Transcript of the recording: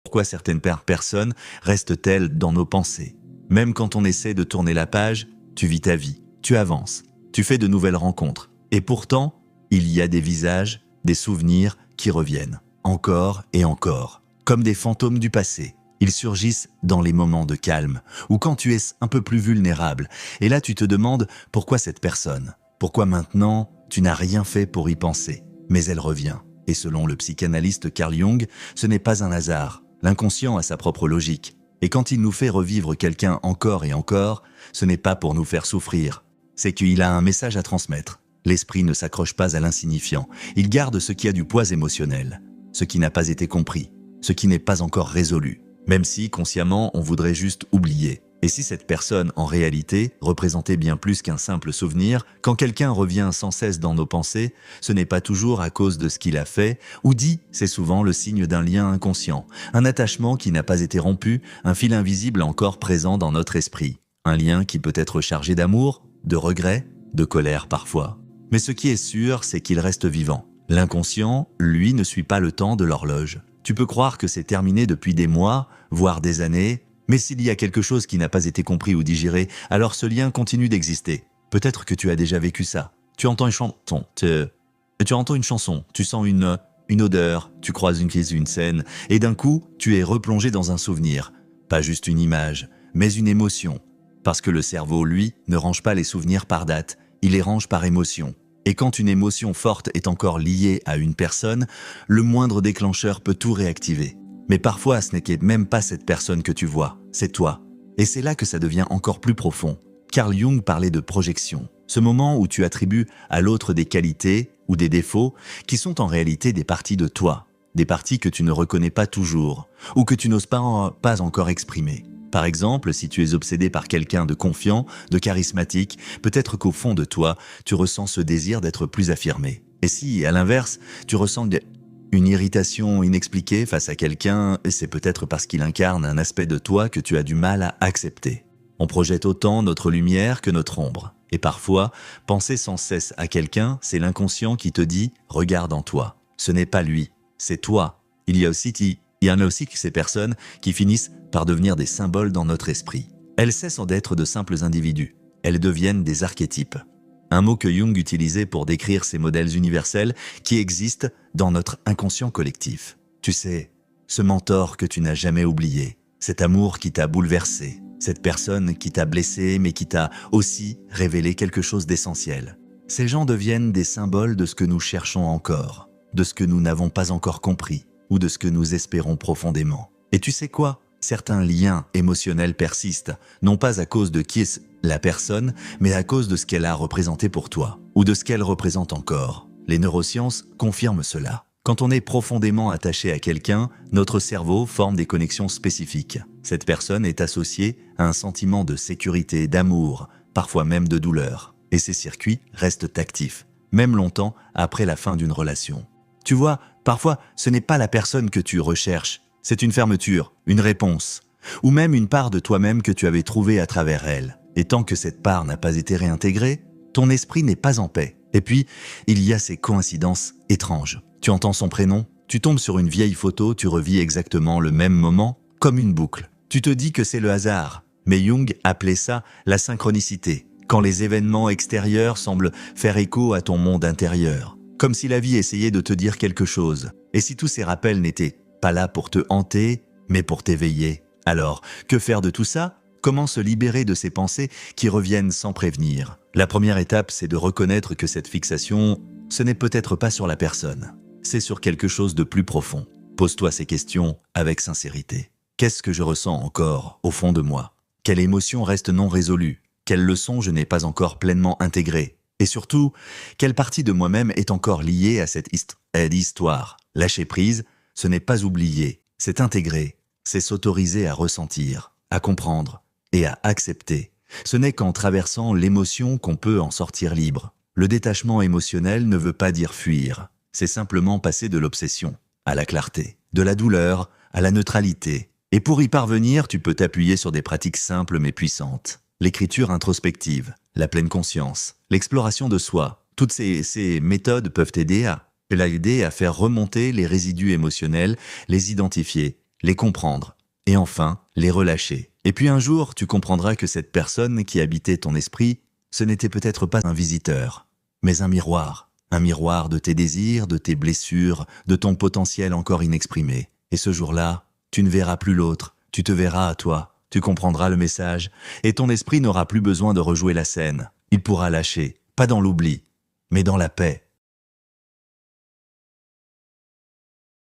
Pourquoi certaines personnes restent-elles dans nos pensées? Même quand on essaie de tourner la page, tu vis ta vie, tu avances, tu fais de nouvelles rencontres. Et pourtant, il y a des visages, des souvenirs qui reviennent, encore et encore, comme des fantômes du passé. Ils surgissent dans les moments de calme, ou quand tu es un peu plus vulnérable. Et là, tu te demandes pourquoi cette personne? Pourquoi maintenant, tu n'as rien fait pour y penser? Mais elle revient. Et selon le psychanalyste Carl Jung, ce n'est pas un hasard. L'inconscient a sa propre logique. Et quand il nous fait revivre quelqu'un encore et encore, ce n'est pas pour nous faire souffrir. C'est qu'il a un message à transmettre. L'esprit ne s'accroche pas à l'insignifiant. Il garde ce qui a du poids émotionnel, ce qui n'a pas été compris, ce qui n'est pas encore résolu. Même si, consciemment, on voudrait juste oublier. Et si cette personne, en réalité, représentait bien plus qu'un simple souvenir, quand quelqu'un revient sans cesse dans nos pensées, ce n'est pas toujours à cause de ce qu'il a fait ou dit, c'est souvent le signe d'un lien inconscient, un attachement qui n'a pas été rompu, un fil invisible encore présent dans notre esprit. Un lien qui peut être chargé d'amour, de regret, de colère parfois. Mais ce qui est sûr, c'est qu'il reste vivant. L'inconscient, lui, ne suit pas le temps de l'horloge. Tu peux croire que c'est terminé depuis des mois, voire des années, mais s'il y a quelque chose qui n'a pas été compris ou digéré, alors ce lien continue d'exister. Peut-être que tu as déjà vécu ça. Tu entends une chanson, tu sens une odeur, tu croises une scène, et d'un coup, tu es replongé dans un souvenir. Pas juste une image, mais une émotion. Parce que le cerveau, lui, ne range pas les souvenirs par date, il les range par émotion. Et quand une émotion forte est encore liée à une personne, le moindre déclencheur peut tout réactiver. Mais parfois, ce n'est même pas cette personne que tu vois, c'est toi. Et c'est là que ça devient encore plus profond. Carl Jung parlait de projection, ce moment où tu attribues à l'autre des qualités ou des défauts qui sont en réalité des parties de toi, des parties que tu ne reconnais pas toujours ou que tu n'oses pas encore exprimer. Par exemple, si tu es obsédé par quelqu'un de confiant, de charismatique, peut-être qu'au fond de toi, tu ressens ce désir d'être plus affirmé. Et si, à l'inverse, tu ressens une irritation inexpliquée face à quelqu'un, c'est peut-être parce qu'il incarne un aspect de toi que tu as du mal à accepter. On projette autant notre lumière que notre ombre. Et parfois, penser sans cesse à quelqu'un, c'est l'inconscient qui te dit « regarde en toi ». Ce n'est pas lui, c'est toi. Il y en a aussi ces personnes qui finissent par devenir des symboles dans notre esprit. Elles cessent d'être de simples individus. Elles deviennent des archétypes. Un mot que Jung utilisait pour décrire ces modèles universels qui existent dans notre inconscient collectif. Tu sais, ce mentor que tu n'as jamais oublié, cet amour qui t'a bouleversé, cette personne qui t'a blessé mais qui t'a aussi révélé quelque chose d'essentiel. Ces gens deviennent des symboles de ce que nous cherchons encore, de ce que nous n'avons pas encore compris ou de ce que nous espérons profondément. Et tu sais quoi ? Certains liens émotionnels persistent, non pas à cause de qui est la personne, mais à cause de ce qu'elle a représenté pour toi, ou de ce qu'elle représente encore. Les neurosciences confirment cela. Quand on est profondément attaché à quelqu'un, notre cerveau forme des connexions spécifiques. Cette personne est associée à un sentiment de sécurité, d'amour, parfois même de douleur. Et ces circuits restent actifs, même longtemps après la fin d'une relation. Tu vois, parfois, ce n'est pas la personne que tu recherches, c'est une fermeture, une réponse, ou même une part de toi-même que tu avais trouvée à travers elle. Et tant que cette part n'a pas été réintégrée, ton esprit n'est pas en paix. Et puis, il y a ces coïncidences étranges. Tu entends son prénom, tu tombes sur une vieille photo, tu revis exactement le même moment, comme une boucle. Tu te dis que c'est le hasard, mais Jung appelait ça la synchronicité, quand les événements extérieurs semblent faire écho à ton monde intérieur. Comme si la vie essayait de te dire quelque chose. Et si tous ces rappels n'étaient pas là pour te hanter, mais pour t'éveiller. Alors, que faire de tout ça ? Comment se libérer de ces pensées qui reviennent sans prévenir ? La première étape, c'est de reconnaître que cette fixation, ce n'est peut-être pas sur la personne. C'est sur quelque chose de plus profond. Pose-toi ces questions avec sincérité. Qu'est-ce que je ressens encore au fond de moi ? Quelle émotion reste non résolue ? Quelle leçon je n'ai pas encore pleinement intégrée ? Et surtout, quelle partie de moi-même est encore liée à cette histoire ? Lâcher prise, ce n'est pas oublier, c'est intégrer, c'est s'autoriser à ressentir, à comprendre et à accepter. Ce n'est qu'en traversant l'émotion qu'on peut en sortir libre. Le détachement émotionnel ne veut pas dire fuir, c'est simplement passer de l'obsession à la clarté, de la douleur à la neutralité. Et pour y parvenir, tu peux t'appuyer sur des pratiques simples mais puissantes. L'écriture introspective, la pleine conscience, l'exploration de soi. Toutes ces méthodes peuvent t'aider à faire remonter les résidus émotionnels, les identifier les comprendre, et enfin, les relâcher. Et puis un jour, tu comprendras que cette personne qui habitait ton esprit, ce n'était peut-être pas un visiteur, mais un miroir de tes désirs, de tes blessures, de ton potentiel encore inexprimé. Et ce jour-là, tu ne verras plus l'autre, tu te verras à toi, tu comprendras le message, et ton esprit n'aura plus besoin de rejouer la scène. Il pourra lâcher, pas dans l'oubli, mais dans la paix.